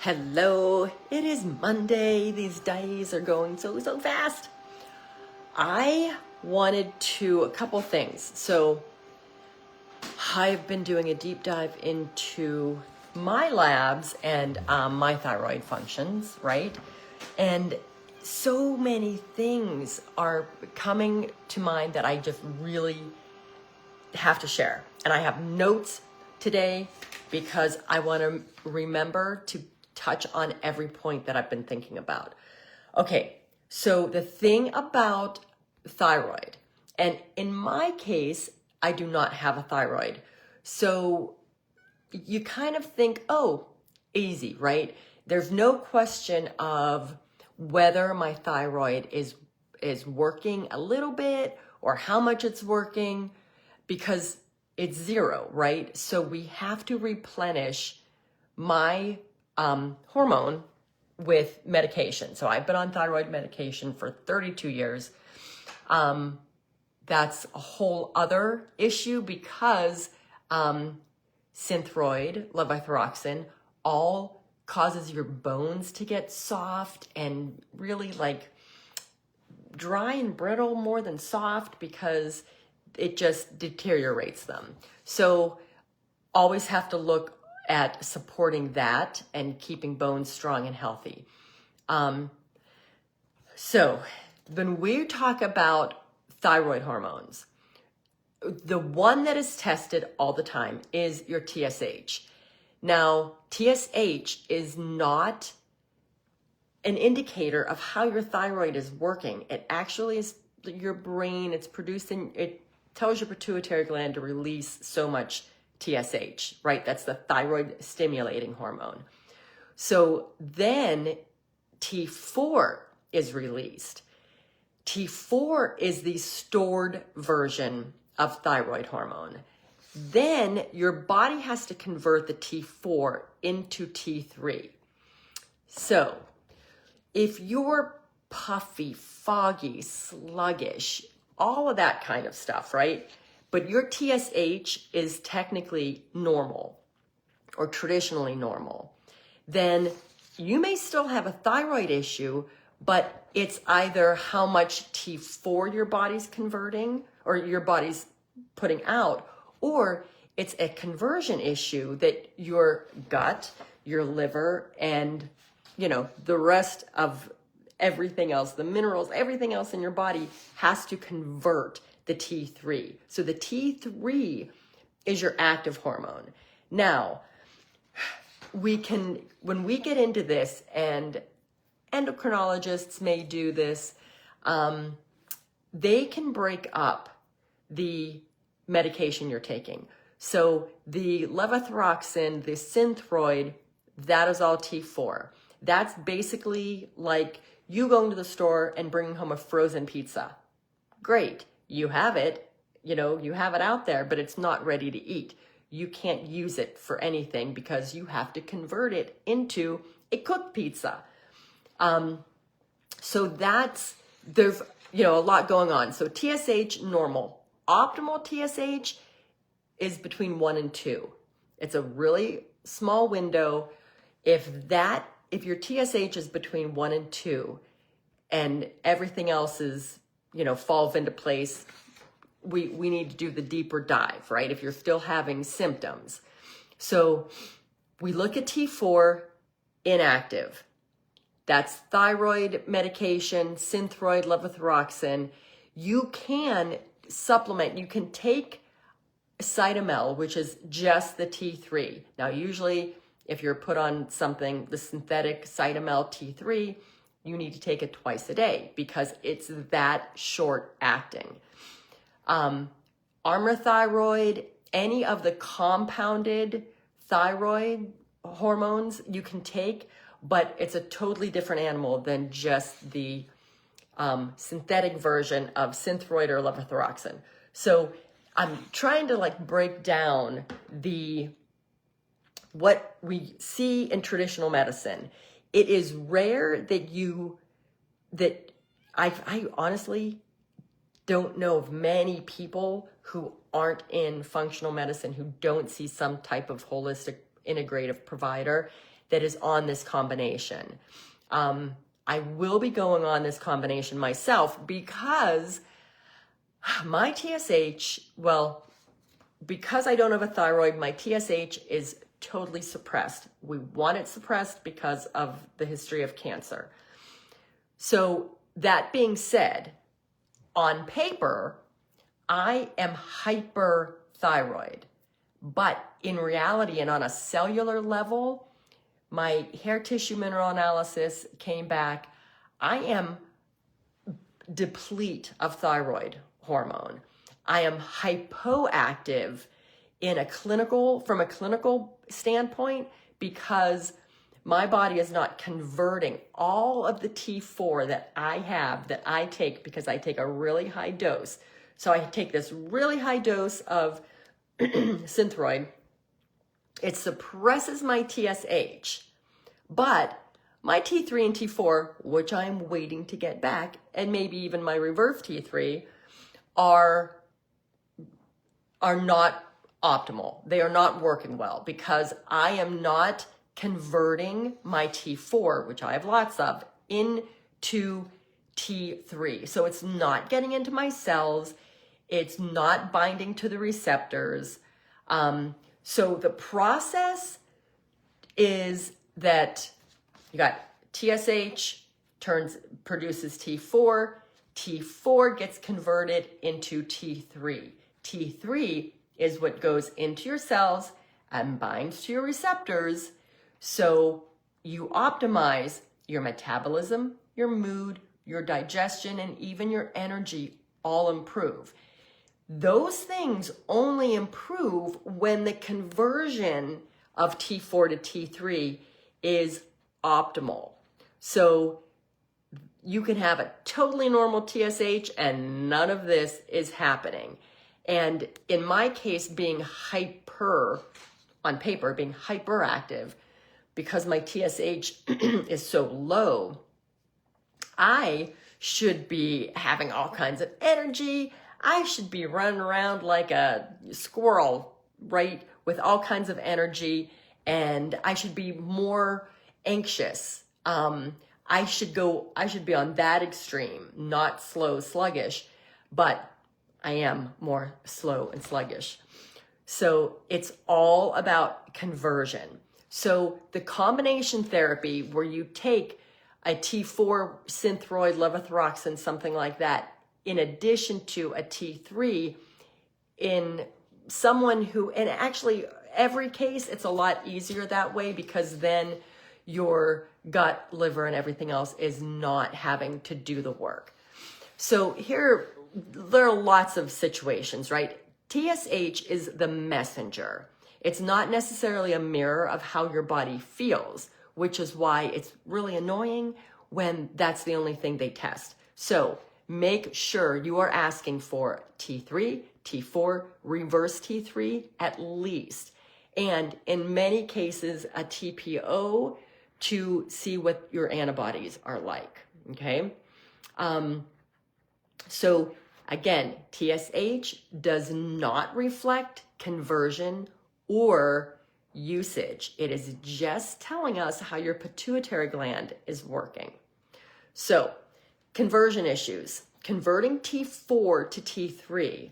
Hello, it is Monday. These days are going so fast. I wanted a couple things. So I've been doing a deep dive into my labs and my thyroid functions, right? And so many things are coming to mind that I just really have to share. And I have notes today because I want to remember to touch on every point that I've been thinking about. Okay, so the thing about thyroid, and in my case, I do not have a thyroid. So you kind of think, oh, easy, right? There's no question of whether my thyroid is working a little bit or how much it's working, because it's zero, right? So we have to replenish my hormone with medication. So I've been on thyroid medication for 32 years. That's a whole other issue because Synthroid, levothyroxine, all causes your bones to get soft and really like dry and brittle more than soft because it just deteriorates them. So always have to look at supporting that and keeping bones strong and healthy. So when we talk about thyroid hormones, the one that is tested all the time is your TSH. Now, TSH is not an indicator of how your thyroid is working. It actually is your brain, it tells your pituitary gland to release so much TSH, right? That's the thyroid stimulating hormone. So then T4 is released. T4 is the stored version of thyroid hormone. Then your body has to convert the T4 into T3. So if you're puffy, foggy, sluggish, all of that kind of stuff, right? But your TSH is technically normal or traditionally normal, then you may still have a thyroid issue, but it's either how much T4 your body's converting or your body's putting out, or it's a conversion issue that your gut, your liver, and the rest of everything else, the minerals, everything else in your body has to convert the T3. So the T3 is your active hormone. Now, when we get into this, and endocrinologists may do this, they can break up the medication you're taking. So the levothyroxine, the Synthroid, that is all T4. That's basically like you going to the store and bringing home a frozen pizza. Great. You have it, you have it out there, but it's not ready to eat. You can't use it for anything because you have to convert it into a cooked pizza. So there's, a lot going on. So TSH, normal. Optimal TSH is between 1 and 2. It's a really small window. If your TSH is between 1 and 2 and everything else is, falls into place, we need to do the deeper dive, right? If you're still having symptoms. So we look at T4, inactive. That's thyroid medication, Synthroid, levothyroxine. You can supplement, you can take Cytomel, which is just the T3. Now, usually if you're put on something, the synthetic Cytomel T3, you need to take it twice a day because it's that short acting. Armour thyroid, any of the compounded thyroid hormones you can take, but it's a totally different animal than just the synthetic version of Synthroid or levothyroxine. So I'm trying to break down what we see in traditional medicine. It is rare that I honestly don't know of many people who aren't in functional medicine who don't see some type of holistic integrative provider. that is on this combination. I will be going on this combination myself because my TSH, well, because I don't have a thyroid, my TSH is totally suppressed. We want it suppressed because of the history of cancer. So that being said, on paper, I am hyperthyroid, but in reality and on a cellular level, my hair tissue mineral analysis came back. I am deplete of thyroid hormone. I am hypoactive from a clinical standpoint because my body is not converting all of the T4 that I have, that I take because I take a really high dose. So I take this really high dose of Synthroid. It suppresses my TSH, but my T3 and T4, which I'm waiting to get back, and maybe even my reverse T3, are not optimal. They are not working well because I am not converting my T4, which I have lots of, into T3. So it's not getting into my cells. It's not binding to the receptors. So the process is that you got TSH produces T4. T4 gets converted into T3. T3 is what goes into your cells and binds to your receptors. So you optimize your metabolism, your mood, your digestion, and even your energy all improve. Those things only improve when the conversion of T4 to T3 is optimal. So you can have a totally normal TSH and none of this is happening. And in my case, being on paper, being hyperactive, because my TSH is so low, I should be having all kinds of energy. I should be running around like a squirrel, right, with all kinds of energy, and I should be more anxious. I should be on that extreme, not slow, sluggish, but I am more slow and sluggish. So it's all about conversion. So the combination therapy where you take a T4 Synthroid, levothyroxine, something like that, in addition to a T3 in someone who, and actually every case, it's a lot easier that way because then your gut, liver, and everything else is not having to do the work. So here, there are lots of situations, right? TSH is the messenger. It's not necessarily a mirror of how your body feels, which is why it's really annoying when that's the only thing they test. So make sure you are asking for T3, T4, reverse T3 at least. And in many cases, a TPO to see what your antibodies are like, okay? So again, TSH does not reflect conversion or usage. It is just telling us how your pituitary gland is working. So conversion issues. Converting T4 to T3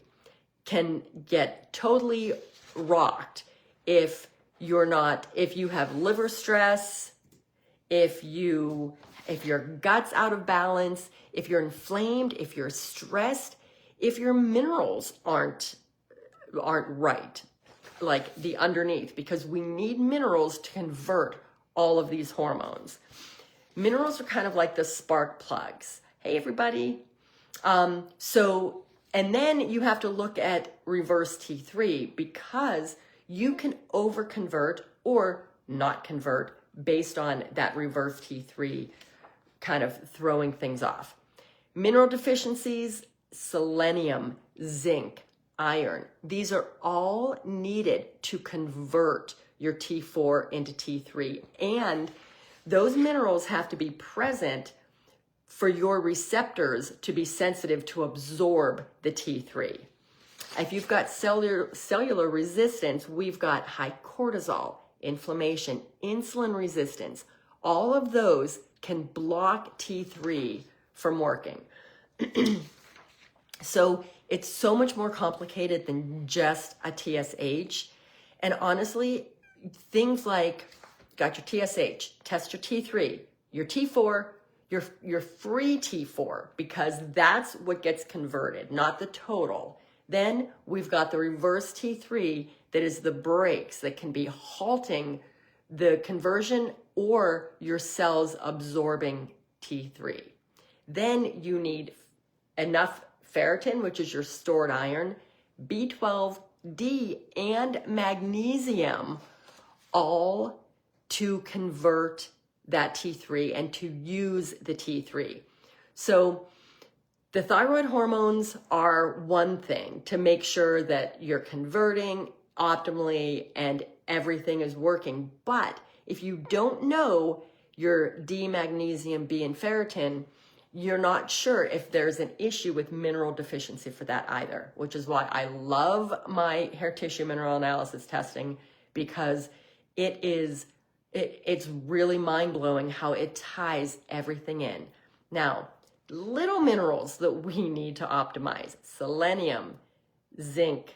can get totally rocked if you have liver stress, if your gut's out of balance, if you're inflamed, if you're stressed, if your minerals aren't right, like the underneath, because we need minerals to convert all of these hormones. Minerals are kind of like the spark plugs. Hey, everybody. And then you have to look at reverse T3 because you can overconvert or not convert based on that reverse T3 kind of throwing things off. Mineral deficiencies, selenium, zinc, iron, these are all needed to convert your T4 into T3. And those minerals have to be present for your receptors to be sensitive to absorb the T3. If you've got cellular resistance, we've got high cortisol inflammation, insulin resistance, all of those can block T3 from working. So it's so much more complicated than just a TSH. And honestly, things like, got your TSH, test your T3, your T4, your free T4, because that's what gets converted, not the total. Then we've got the reverse T3 that is the brakes that can be halting the conversion or your cells absorbing T3. Then you need enough ferritin, which is your stored iron, B12, D, and magnesium, all to convert that T3 and to use the T3. So the thyroid hormones are one thing to make sure that you're converting optimally and everything is working. But if you don't know your D, magnesium, B, and ferritin, you're not sure if there's an issue with mineral deficiency for that either, which is why I love my hair tissue mineral analysis testing, because it's really mind-blowing how it ties everything in. Now, little minerals that we need to optimize: selenium, zinc.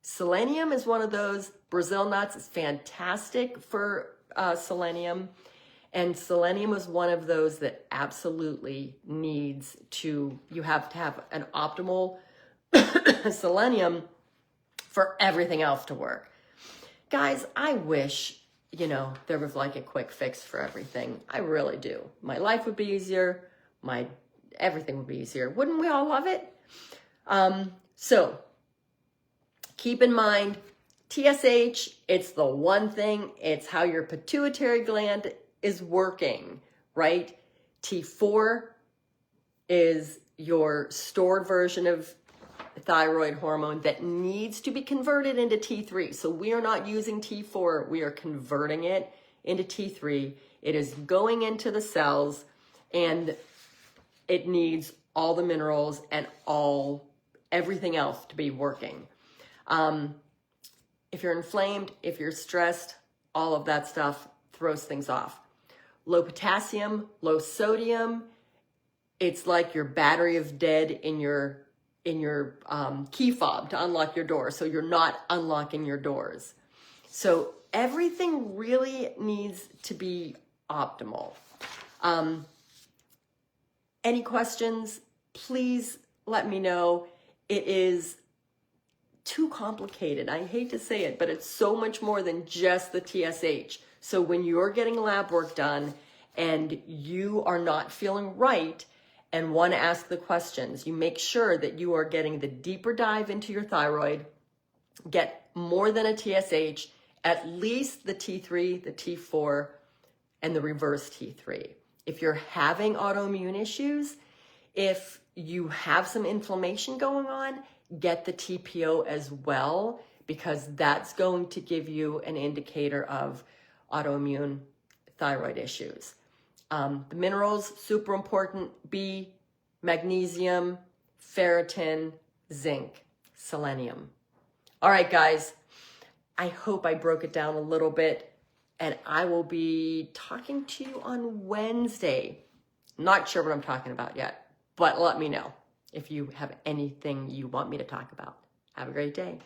Selenium is one of those. Brazil nuts is fantastic for selenium. And selenium is one of those that absolutely needs to, you have to have an optimal selenium for everything else to work. Guys, I wish, there was like a quick fix for everything. I really do. My life would be easier. Everything would be easier. Wouldn't we all love it? So keep in mind, TSH, it's the one thing. It's how your pituitary gland is working, right? T4 is your stored version of thyroid hormone that needs to be converted into T3. So we are not using T4, we are converting it into T3. It is going into the cells and it needs all the minerals and everything else to be working. If you're inflamed, if you're stressed, all of that stuff throws things off. Low potassium, low sodium, it's like your battery is dead in your key fob to unlock your door, so you're not unlocking your doors. So everything really needs to be optimal. Any questions, please let me know. It is too complicated. I hate to say it, but it's so much more than just the TSH. So when you're getting lab work done and you are not feeling right and want to ask the questions, you make sure that you are getting the deeper dive into your thyroid, get more than a TSH, at least the T3, the T4, and the reverse T3. If you're having autoimmune issues, if you have some inflammation going on, get the TPO as well, because that's going to give you an indicator of autoimmune thyroid issues. The minerals, super important: B, magnesium, ferritin, zinc, selenium. All right, guys, I hope I broke it down a little bit, and I will be talking to you on Wednesday. Not sure what I'm talking about yet, but let me know if you have anything you want me to talk about. Have a great day.